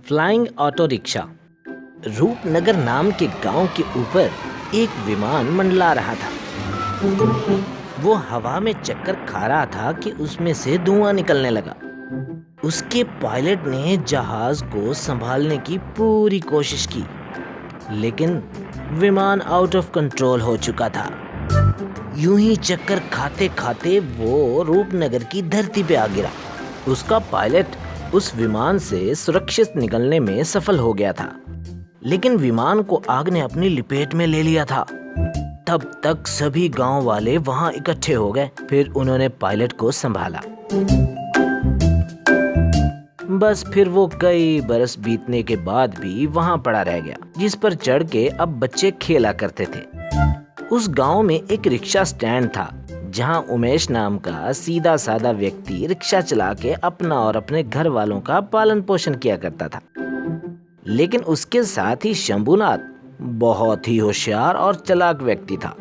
Flying auto rickshaw. Rupnagar नाम के गांव के ऊपर एक विमान मंडला रहा था। वो हवा में चक्कर खा रहा था कि उसमें से धुआं निकलने लगा। उसके पायलट ने जहाज को संभालने की पूरी कोशिश की, लेकिन विमान आउट ऑफ कंट्रोल हो चुका था। यूं ही चक्कर खाते खाते वो रूपनगर की धरती पे आ गिरा। उसका पायलट उस विमान से सुरक्षित निकलने में सफल हो गया था, लेकिन विमान को आग ने अपनी लपेट में ले लिया था। तब तक सभी गांव वाले वहां इकट्ठे हो गए। फिर उन्होंने पायलट को संभाला। बस फिर वो कई बरस बीतने के बाद भी वहां पड़ा रह गया, जिस पर चढ़ के अब बच्चे खेला करते थे। उस गांव में एक रिक्शा स्टैंड था, जहां उमेश नाम का सीधा साधा व्यक्ति रिक्शा चला के अपना और अपने घर वालों का पालन पोषण किया करता था। लेकिन उसके साथ ही शंभूनाथ बहुत ही होशियार और चालाक व्यक्ति था।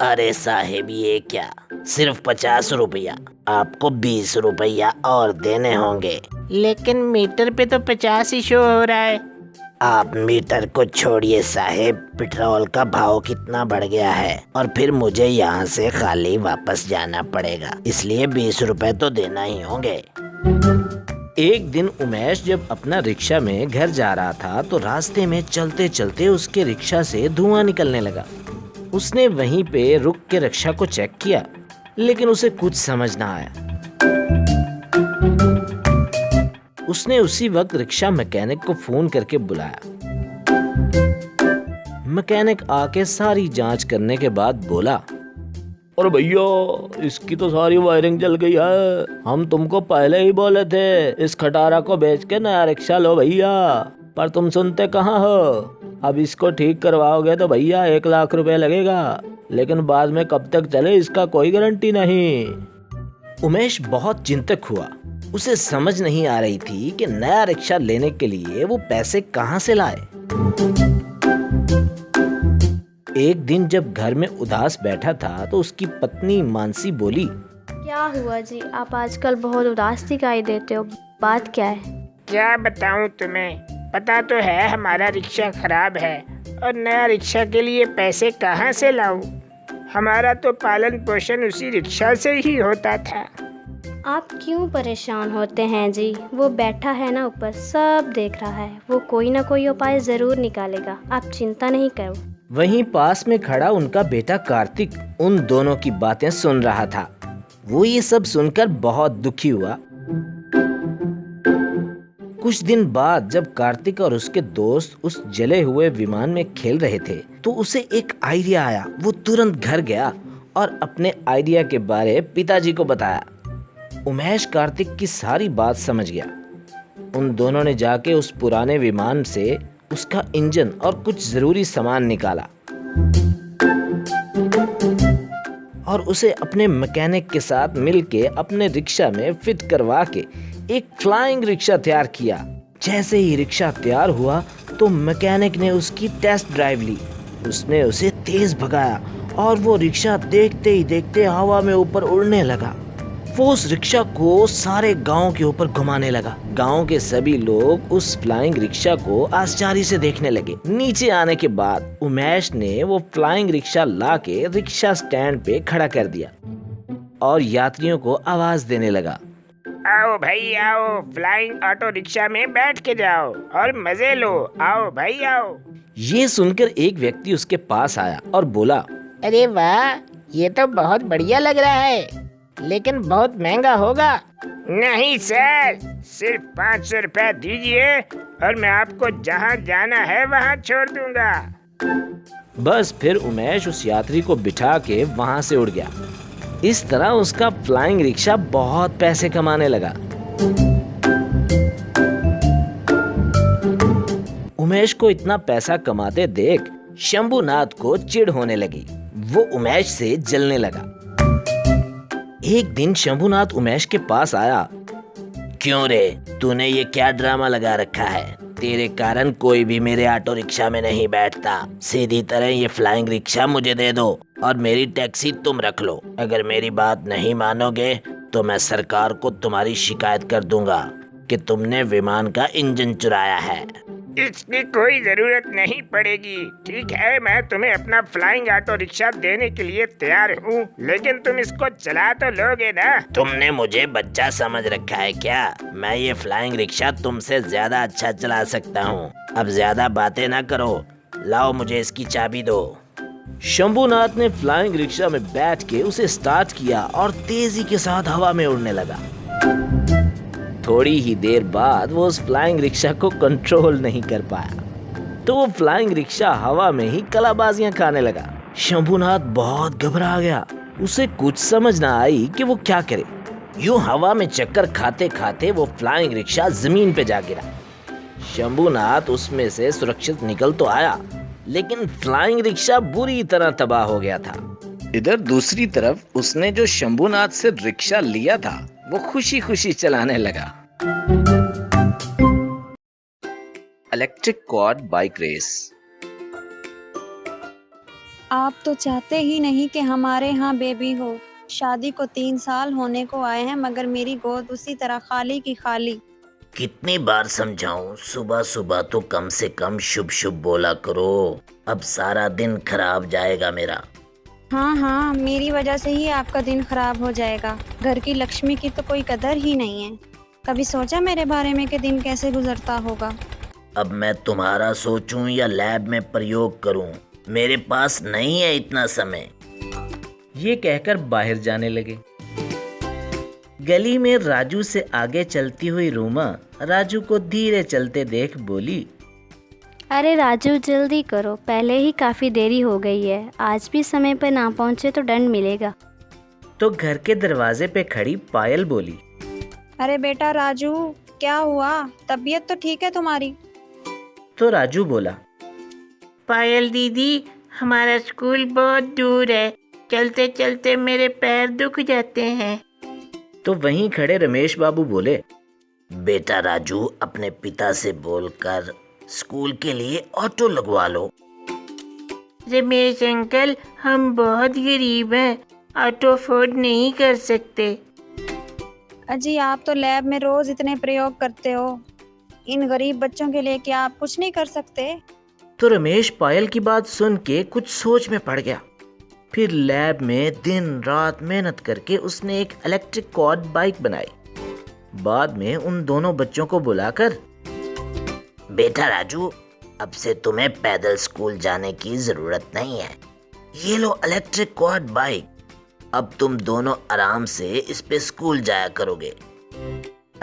अरे साहेब, ये क्या, सिर्फ 50 रुपया, आपको 20 रुपया और देने होंगे। लेकिन मीटर पे तो 50 ही शो हो रहा है। आप मीटर को छोड़िए साहेब, पेट्रोल का भाव कितना बढ़ गया है और फिर मुझे यहाँ से खाली वापस जाना पड़ेगा, इसलिए 20 रुपए तो देना ही होंगे। एक दिन उमेश जब अपना रिक्शा में घर जा रहा था तो रास्ते में चलते चलते उसके रिक्शा से धुआं निकलने लगा। उसने वहीं पे रुक के रिक्शा को चेक किया, लेकिन उसे कुछ समझ ना आया। उसने उसी वक्त रिक्शा मैकेनिक को फोन करके बुलाया। मैकेनिक आके सारी जांच करने के बाद बोला, और भैया, इसकी तो सारी वायरिंग जल गई है। हम तुमको पहले ही बोले थे इस खटारा को बेच के नया रिक्शा लो भैया, पर तुम सुनते कहाँ हो। अब इसको ठीक करवाओगे तो भैया 1 लाख रुपए लगेगा, लेकिन बाद में कब तक चले इसका कोई गारंटी नहीं। उमेश बहुत चिंतक हुआ। उसे समझ नहीं आ रही थी कि नया रिक्शा लेने के लिए वो पैसे कहाँ से लाए। एक दिन जब घर में उदास बैठा था तो उसकी पत्नी मानसी बोली, क्या हुआ जी, आप आजकल बहुत उदास दिखाई देते हो, बात क्या है? क्या बताऊं तुम्हें, पता तो है हमारा रिक्शा खराब है और नया रिक्शा के लिए पैसे कहाँ से लाऊं। हमारा तो पालन पोषण उसी रिक्शा से ही होता था। आप क्यों परेशान होते हैं जी, वो बैठा है ना ऊपर, सब देख रहा है, वो कोई ना कोई उपाय जरूर निकालेगा, आप चिंता नहीं करो। वहीं पास में खड़ा उनका बेटा कार्तिक उन दोनों की बातें सुन रहा था। वो ये सब सुनकर बहुत दुखी हुआ। कुछ दिन बाद जब कार्तिक और उसके दोस्त उस जले हुए विमान में खेल रहे थे तो उसे एक आइडिया आया। वो तुरंत घर गया और अपने आइडिया के बारे पिताजी को बताया। उमेश कार्तिक की सारी बात समझ गया। उन दोनों ने जाके उस पुराने विमान से उसका इंजन और कुछ जरूरी सामान निकाला और उसे अपने मैकेनिक के साथ मिलके अपने रिक्शा में फिट करवा के एक फ्लाइंग रिक्शा तैयार किया। जैसे ही रिक्शा तैयार हुआ तो मैकेनिक ने उसकी टेस्ट ड्राइव ली। उसने उसे तेज भगाया और वो रिक्शा देखते ही देखते हवा में ऊपर उड़ने लगा। वो उस रिक्शा को सारे गांव के ऊपर घुमाने लगा। गांव के सभी लोग उस फ्लाइंग रिक्शा को आश्चर्य से देखने लगे। नीचे आने के बाद उमेश ने वो फ्लाइंग रिक्शा लाके रिक्शा स्टैंड पे खड़ा कर दिया और यात्रियों को आवाज देने लगा, आओ भाई आओ, फ्लाइंग ऑटो रिक्शा में बैठ के जाओ और मजे लो, आओ भाई आओ। ये सुनकर एक व्यक्ति उसके पास आया और बोला, अरे वाह, ये तो बहुत बढ़िया लग रहा है, लेकिन बहुत महंगा होगा। नहीं सर, सिर्फ 500 रुपया दीजिए और मैं आपको जहाँ जाना है वहाँ छोड़ दूंगा। बस फिर उमेश उस यात्री को बिठा के वहाँ से उड़ गया। इस तरह उसका फ्लाइंग रिक्शा बहुत पैसे कमाने लगा। उमेश को इतना पैसा कमाते देख शंभूनाथ को चिढ़ होने लगी। वो उमेश से जलने लगा। एक दिन शंभूनाथ उमेश के पास आया। क्यों रे, तूने ये क्या ड्रामा लगा रखा है? तेरे कारण कोई भी मेरे ऑटो रिक्शा में नहीं बैठता। सीधी तरह ये फ्लाइंग रिक्शा मुझे दे दो और मेरी टैक्सी तुम रख लो। अगर मेरी बात नहीं मानोगे तो मैं सरकार को तुम्हारी शिकायत कर दूंगा। कि तुमने विमान का इंजन चुराया है। इसकी कोई जरूरत नहीं पड़ेगी। ठीक है, मैं तुम्हें अपना फ्लाइंग ऑटो रिक्शा देने के लिए तैयार हूँ, लेकिन तुम इसको चला तो लोगे ना? तुमने मुझे बच्चा समझ रखा है क्या? मैं ये फ्लाइंग रिक्शा तुमसे ज्यादा अच्छा चला सकता हूँ। अब ज्यादा बातें ना करो, लाओ मुझे इसकी चाबी दो। शंभूनाथ ने फ्लाइंग रिक्शा में बैठ के उसे स्टार्ट किया और तेजी के साथ हवा में उड़ने लगा। थोड़ी ही देर बाद वो उस फ्लाइंग रिक्शा को कंट्रोल नहीं कर पाया, तो वो फ्लाइंग रिक्शा हवा में ही कलाबाजियां खाने लगा। शंभूनाथ बहुत घबरा गया, उसे कुछ समझ ना आई कि वो क्या करे। यूं हवा में चक्कर खाते खाते वो फ्लाइंग रिक्शा जमीन पे जा गिरा। शंभूनाथ उसमें से सुरक्षित निकल तो आया, लेकिन फ्लाइंग रिक्शा बुरी तरह तबाह हो गया था। इधर दूसरी तरफ उसने जो शंभूनाथ से रिक्शा लिया था वो खुशी खुशी चलाने लगा। Electric quad bike race. आप तो चाहते ही नहीं कि हमारे यहाँ बेबी हो। शादी को 3 साल होने को आए हैं, मगर मेरी गोद उसी तरह खाली की खाली। कितनी बार समझाऊं, सुबह सुबह तो कम से कम शुभ शुभ बोला करो। अब सारा दिन खराब जाएगा मेरा। हाँ, मेरी वजह से ही आपका दिन खराब हो जाएगा। घर की लक्ष्मी की तो कोई कदर ही नहीं है। कभी सोचा मेरे बारे में कि दिन कैसे गुजरता होगा? अब मैं तुम्हारा सोचूं या लैब में प्रयोग करूं? मेरे पास नहीं है इतना समय। ये कहकर बाहर जाने लगे। गली में राजू से आगे चलती हुई रूमा राजू को धीरे चलते देख बोली, अरे राजू जल्दी करो, पहले ही काफ़ी देरी हो गई है। आज भी समय पर ना पहुँचे तो दंड मिलेगा। तो घर के दरवाजे पे खड़ी पायल बोली, अरे बेटा राजू, क्या हुआ? तबीयत तो ठीक है तुम्हारी? तो राजू बोला, पायल दीदी, हमारा स्कूल बहुत दूर है, चलते चलते मेरे पैर दुख जाते हैं। तो वहीं खड़े रमेश बाबू बोले, बेटा राजू, अपने पिता से बोलकर स्कूल के लिए ऑटो लगवा लो। रमेश अंकल, हम बहुत गरीब हैं, ऑटो अफोर्ड नहीं कर सकते। अजी, आप तो लैब में रोज इतने प्रयोग करते हो, इन गरीब बच्चों के लिए क्या आप कुछ नहीं कर सकते? तो रमेश पायल की बात सुन के कुछ सोच में पड़ गया। फिर लैब में दिन रात मेहनत करके उसने एक इलेक्ट्रिक क्वाड बाइक बनाई। बाद में उन दोनों बच्चों को बुलाकर, बेटा राजू, अब से तुम्हें पैदल स्कूल जाने की जरूरत नहीं है। ये लो इलेक्ट्रिक क्वाड बाइक, अब तुम दोनों आराम से इस पे स्कूल जाया करोगे।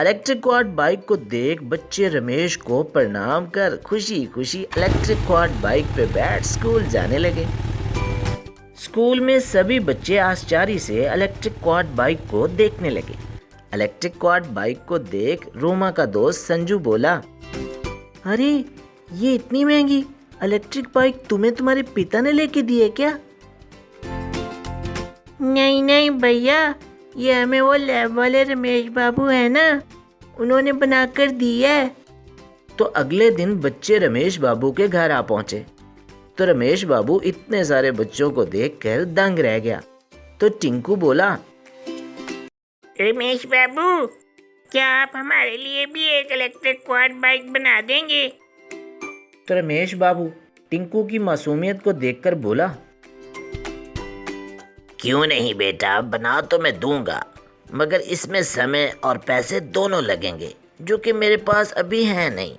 इलेक्ट्रिक क्वाड बाइक को देख बच्चे रमेश को प्रणाम कर खुशी खुशी इलेक्ट्रिक क्वाड बाइक पे बैठ स्कूल जाने लगे। स्कूल में सभी बच्चे आश्चर्य से इलेक्ट्रिक क्वाड बाइक को देखने लगे। इलेक्ट्रिक क्वाड बाइक को देख रोमा का दोस्त संजू बोला, अरे ये इतनी महंगी इलेक्ट्रिक बाइक तुम्हें तुम्हारे पिता ने लेके दी है क्या? नहीं भैया, ये हमें वो लैब वाले रमेश बाबू है ना, उन्होंने बनाकर दी है। तो अगले दिन बच्चे रमेश बाबू के घर आ पहुंचे। तो रमेश बाबू इतने सारे बच्चों को देखकर दंग रह गया। तो टिंकू बोला, रमेश बाबू, क्या आप हमारे लिए भी एक इलेक्ट्रिक क्वाड बाइक बना देंगे? तो रमेश बाबू टिंकू की मासूमियत को देखकर बोला, क्यों नहीं बेटा, बना तो मैं दूंगा, मगर इसमें समय और पैसे दोनों लगेंगे, जो कि मेरे पास अभी है नहीं।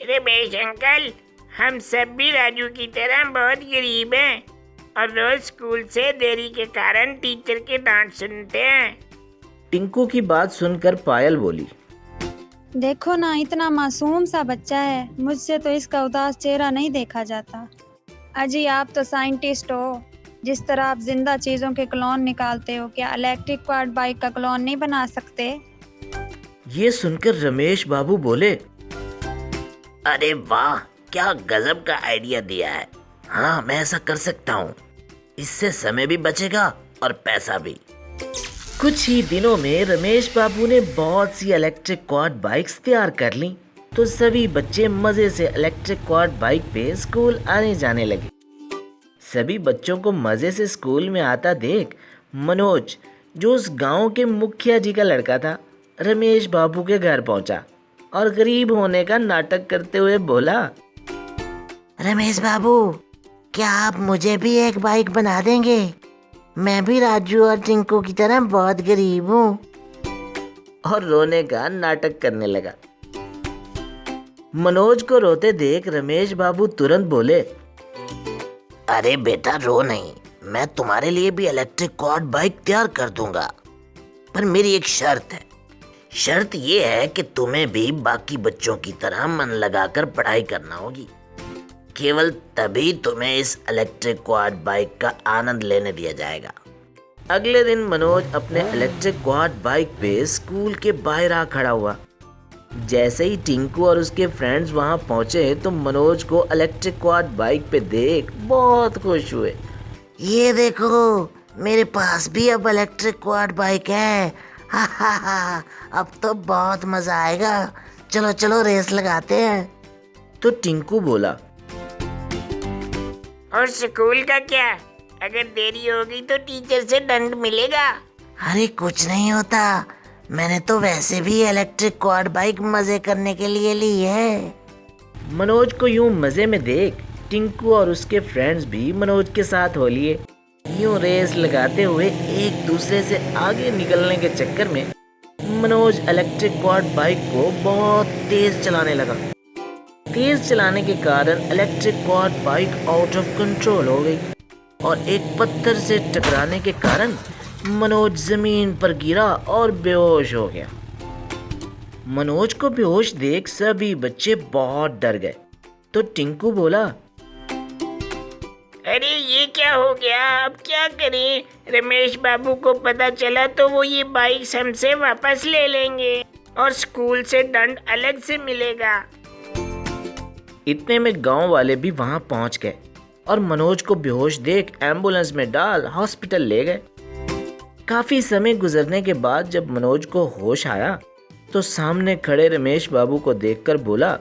रमेश अंकल, हम सब भी राजू की तरह बहुत गरीब हैं और रोज स्कूल से देरी के कारण टीचर के डांट सुनते हैं। टिंकू की बात सुनकर पायल बोली, देखो ना, इतना मासूम सा बच्चा है, मुझसे तो इसका उदास चेहरा नहीं देखा जाता। अजी, आप तो साइंटिस्ट हो, जिस तरह आप जिंदा चीजों के क्लोन निकालते हो, क्या इलेक्ट्रिक क्वाड बाइक का क्लोन नहीं बना सकते? ये सुनकर रमेश बाबू बोले, अरे वाह, क्या गजब का आइडिया दिया है। हाँ, मैं ऐसा कर सकता हूँ, इससे समय भी बचेगा और पैसा भी। कुछ ही दिनों में रमेश बाबू ने बहुत सी इलेक्ट्रिक क्वाड बाइक्स तैयार कर ली। तो सभी बच्चे मजे से इलेक्ट्रिक क्वाड बाइक पे स्कूल आने जाने लगे। सभी बच्चों को मजे से स्कूल में आता देख मनोज, जो उस गांव के मुखिया जी का लड़का था, रमेश बाबू के घर पहुंचा और गरीब होने का नाटक करते हुए बोला, रमेश बाबू, क्या आप मुझे भी एक बाइक बना देंगे? मैं भी राजू और टिंकू की तरह बहुत गरीब हूँ। और रोने का नाटक करने लगा। मनोज को रोते देख रमेश बाबू तुरंत बोले, अरे बेटा रो नहीं, मैं तुम्हारे लिए भी इलेक्ट्रिक क्वाड बाइक तैयार कर दूंगा, पर मेरी एक शर्त है। शर्त ये है कि तुम्हें भी बाकी बच्चों की तरह मन लगाकर पढ़ाई करना होगी। केवल तभी तुम्हें इस इलेक्ट्रिक क्वाड बाइक का आनंद लेने दिया जाएगा। अगले दिन मनोज अपने इलेक्ट्रिक क्वाड बाइक पे स्कूल के बाहर आ खड़ा हुआ। जैसे ही टिंकू और उसके फ्रेंड्स वहां पहुंचे तो मनोज को इलेक्ट्रिक क्वाड बाइक पे देख बहुत खुश हुए। ये देखो, मेरे पास भी अब इलेक्ट्रिक क्वाड बाइक है। हा हा हा, अब तो बहुत मजा आएगा। चलो चलो रेस लगाते हैं। तो टिंकू बोला, और स्कूल का क्या? अगर देरी हो गई तो टीचर से दंड मिलेगा। अरे कुछ नहीं होता, मैंने तो वैसे भी इलेक्ट्रिक क्वाड बाइक मजे करने के लिए ली है। मनोज को यूं मजे में देख टिंकू और उसके फ्रेंड्स भी मनोज के साथ हो लिए। यूं रेस लगाते हुए एक दूसरे से आगे निकलने के चक्कर में मनोज इलेक्ट्रिक क्वाड बाइक को बहुत तेज चलाने लगा। तेज चलाने के कारण electric quad bike out of control हो गई और एक पत्थर से टकराने के कारण मनोज जमीन पर गिरा और बेहोश हो गया। मनोज को बेहोश देख सभी बच्चे बहुत डर गए। तो टिंकू बोला, अरे ये क्या हो गया? अब क्या करें? रमेश बाबू को पता चला तो वो ये बाइक हमसे वापस ले लेंगे और स्कूल से दंड अलग से मिलेगा। इतने में गांव वाले भी वहां पहुंच गए और मनोज को बेहोश देख एम्बुलेंस में डाल हॉस्पिटल ले गए। काफी समय गुजरने के बाद जब मनोज को होश आया तो सामने खड़े रमेश बाबू को देखकर बोला,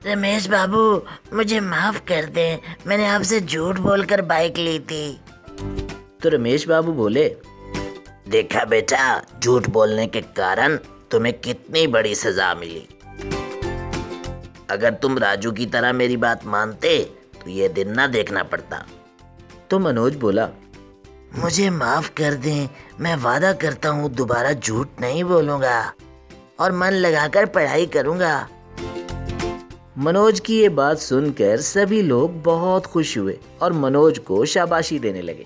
रमेश बाबू, मुझे माफ कर दें, मैंने आपसे झूठ बोलकर बाइक ली थी। तो रमेश बाबू बोले, देखा बेटा, झूठ बोलने के कारण तुम्हें कितनी बड़ी सजा मिली। अगर तुम राजू की तरह मेरी बात मानते तो ये दिन ना देखना पड़ता। तो मनोज बोला, मुझे माफ कर दें, मैं वादा करता हूँ दोबारा झूठ नहीं बोलूंगा और मन लगाकर पढ़ाई करूंगा। मनोज की ये बात सुनकर सभी लोग बहुत खुश हुए और मनोज को शाबाशी देने लगे।